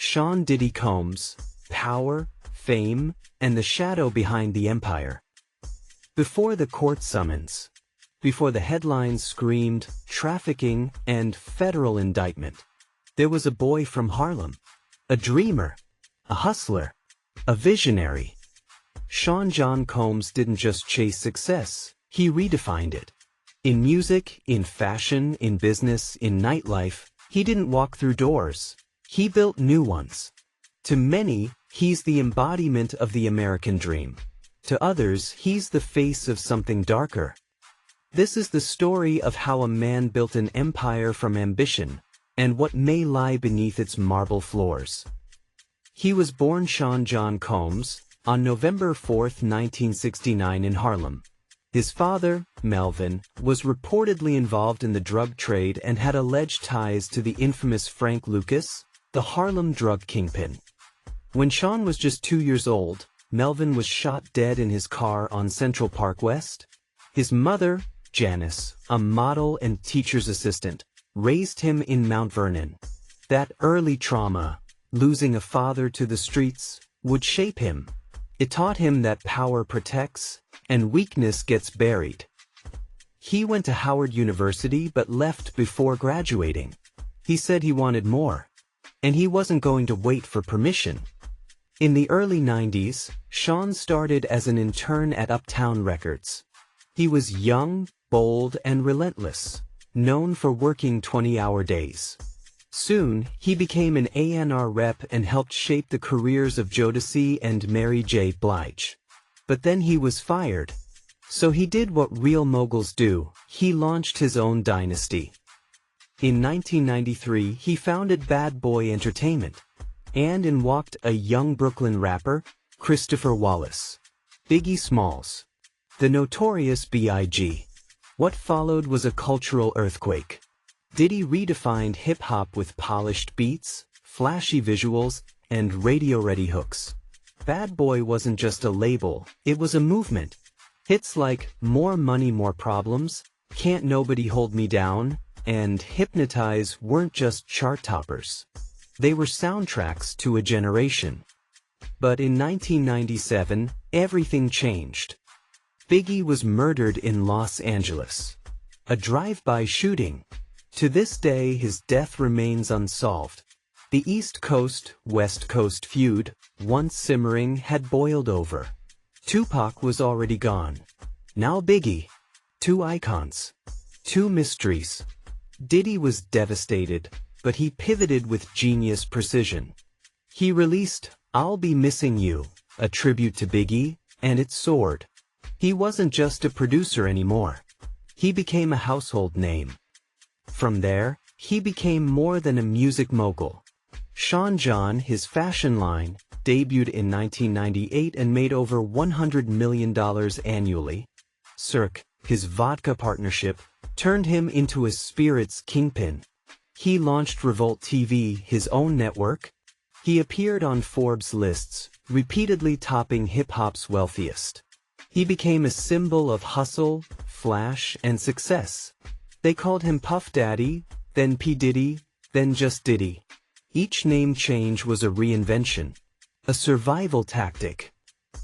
Sean Diddy Combs, power, fame, and the shadow behind the empire. Before the court summons, before the headlines screamed trafficking and federal indictment, there was a boy from Harlem, a dreamer, a hustler, a visionary. Sean John Combs didn't just chase success, he redefined it. In music, in fashion, in business, in nightlife, he didn't walk through doors, he built new ones. To many, he's the embodiment of the American dream. To others, he's the face of something darker. This is the story of how a man built an empire from ambition, and what may lie beneath its marble floors. He was born Sean John Combs on November 4, 1969 in Harlem. His father, Melvin, was reportedly involved in the drug trade and had alleged ties to the infamous Frank Lucas, the Harlem drug kingpin. When Sean was just 2 years old, Melvin was shot dead in his car on Central Park West. His mother, Janice, a model and teacher's assistant, raised him in Mount Vernon. That early trauma, losing a father to the streets, would shape him. It taught him that power protects, and weakness gets buried. He went to Howard University but left before graduating. He said he wanted more, and he wasn't going to wait for permission. In the early 90s, Sean started as an intern at Uptown Records. He was young, bold, and relentless, known for working 20-hour days. Soon, he became an A&R rep and helped shape the careers of Jodeci and Mary J. Blige. But then he was fired. So he did what real moguls do, he launched his own dynasty. In 1993, he founded Bad Boy Entertainment, and in walked a young Brooklyn rapper, Christopher Wallace. Biggie Smalls. The notorious B.I.G. What followed was a cultural earthquake. Diddy redefined hip-hop with polished beats, flashy visuals, and radio-ready hooks. Bad Boy wasn't just a label, it was a movement. Hits like More Money, More Problems, Can't Nobody Hold Me Down, and Hypnotize weren't just chart toppers. They were soundtracks to a generation. But in 1997, everything changed. Biggie was murdered in Los Angeles. A drive-by shooting. To this day, his death remains unsolved. The East Coast-West Coast feud, once simmering, had boiled over. Tupac was already gone. Now Biggie. Two icons. Two mysteries. Diddy was devastated, but he pivoted with genius precision. He released I'll Be Missing You, a tribute to Biggie, and it soared. He wasn't just a producer anymore. He became a household name. From there, he became more than a music mogul. Sean John, his fashion line, debuted in 1998 and made over $100 million annually. Cirque, his vodka partnership, turned him into a spirits kingpin. He launched Revolt TV, his own network. He appeared on Forbes lists, repeatedly topping hip-hop's wealthiest. He became a symbol of hustle, flash, and success. They called him Puff Daddy, then P. Diddy, then just Diddy. Each name change was a reinvention, a survival tactic.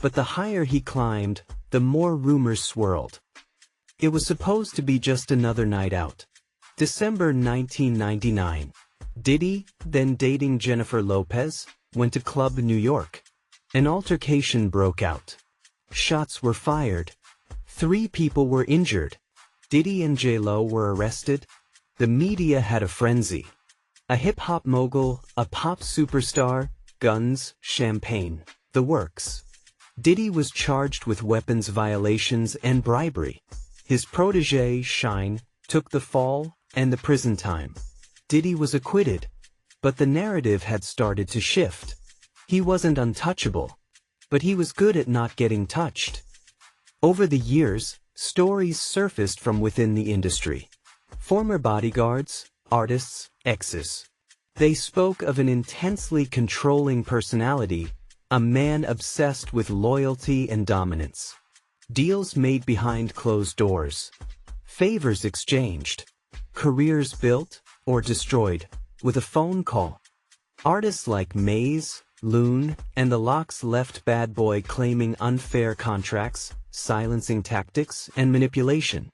But the higher he climbed, the more rumors swirled. It was supposed to be just another night out. December 1999. Diddy, then dating Jennifer Lopez, went to Club New York. An altercation broke out. Shots were fired. 3 people were injured. Diddy and J-Lo were arrested. The media had a frenzy. A hip-hop mogul, a pop superstar, guns, champagne, the works. Diddy was charged with weapons violations and bribery. His protégé, Shine, took the fall and the prison time. Diddy was acquitted, but the narrative had started to shift. He wasn't untouchable, but he was good at not getting touched. Over the years, stories surfaced from within the industry. Former bodyguards, artists, exes. They spoke of an intensely controlling personality, a man obsessed with loyalty and dominance. Deals made behind closed doors. Favors exchanged. Careers built or destroyed with a phone call. Artists like Maze, Loon, and the Locks left Bad Boy claiming unfair contracts, silencing tactics, and manipulation.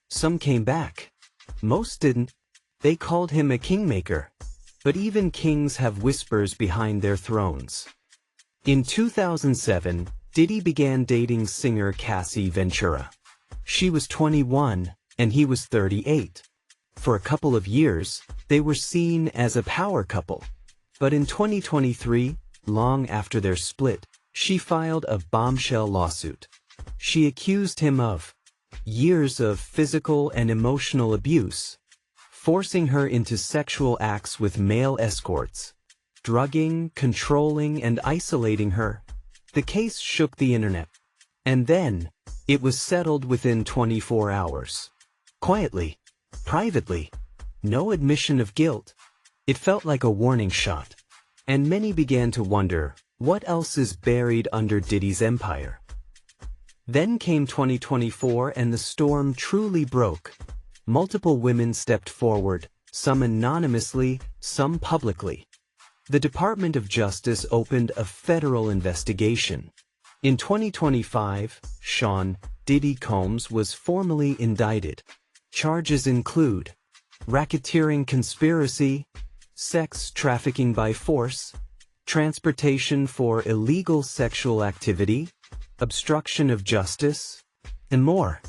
Some came back. Most didn't. They called him a kingmaker. But even kings have whispers behind their thrones. In 2007, Diddy began dating singer Cassie Ventura. She was 21, and he was 38. For a couple of years, they were seen as a power couple. But in 2023, long after their split, she filed a bombshell lawsuit. She accused him of years of physical and emotional abuse, forcing her into sexual acts with male escorts, drugging, controlling, and isolating her. The case shook the internet. And then, it was settled within 24 hours. Quietly, privately, no admission of guilt. It felt like a warning shot. And many began to wonder, what else is buried under Diddy's empire? Then came 2024 and the storm truly broke. Multiple women stepped forward, some anonymously, some publicly. The Department of Justice opened a federal investigation. In 2025, Sean Diddy Combs was formally indicted. Charges include racketeering conspiracy, sex trafficking by force, transportation for illegal sexual activity, obstruction of justice, and more.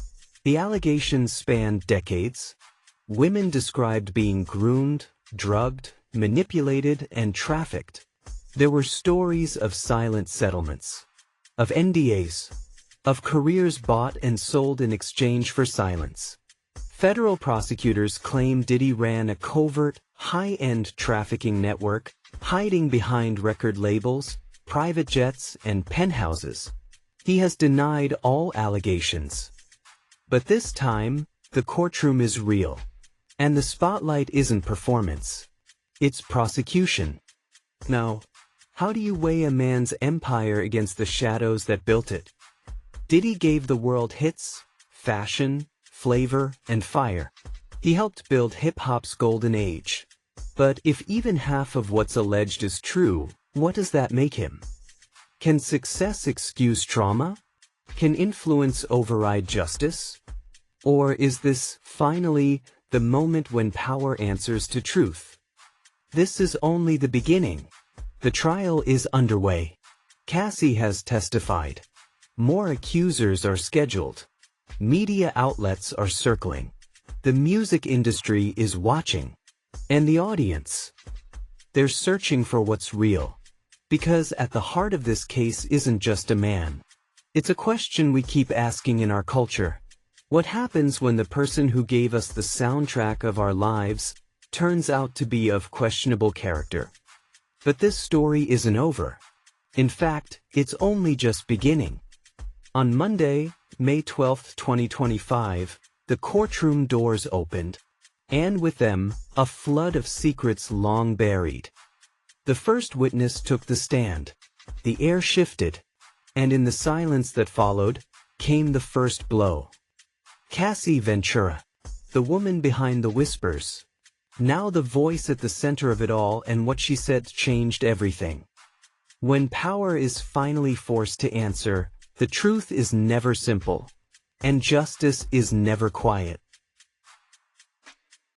The allegations spanned decades. Women described being groomed, drugged, manipulated, and trafficked. There were stories of silent settlements, of NDAs, of careers bought and sold in exchange for silence. Federal prosecutors claim Diddy ran a covert, high-end trafficking network, hiding behind record labels, private jets, and penthouses. He has denied all allegations. But this time, the courtroom is real. And the spotlight isn't performance. It's prosecution. Now, how do you weigh a man's empire against the shadows that built it? Diddy gave the world hits, fashion, flavor, and fire. He helped build hip-hop's golden age. But if even half of what's alleged is true, what does that make him? Can success excuse trauma? Can influence override justice? Or is this, finally, the moment when power answers to truth? This is only the beginning. The trial is underway. Cassie has testified. More accusers are scheduled. Media outlets are circling. The music industry is watching. And the audience. They're searching for what's real. Because at the heart of this case isn't just a man. It's a question we keep asking in our culture. What happens when the person who gave us the soundtrack of our lives turns out to be of questionable character? But this story isn't over. In fact, it's only just beginning. On Monday, May 12, 2025, the courtroom doors opened, and with them, a flood of secrets long buried. The first witness took the stand. The air shifted, and in the silence that followed, came the first blow. Cassie Ventura, the woman behind the whispers. Now the voice at the center of it all, and what she said changed everything. When power is finally forced to answer, the truth is never simple, and justice is never quiet.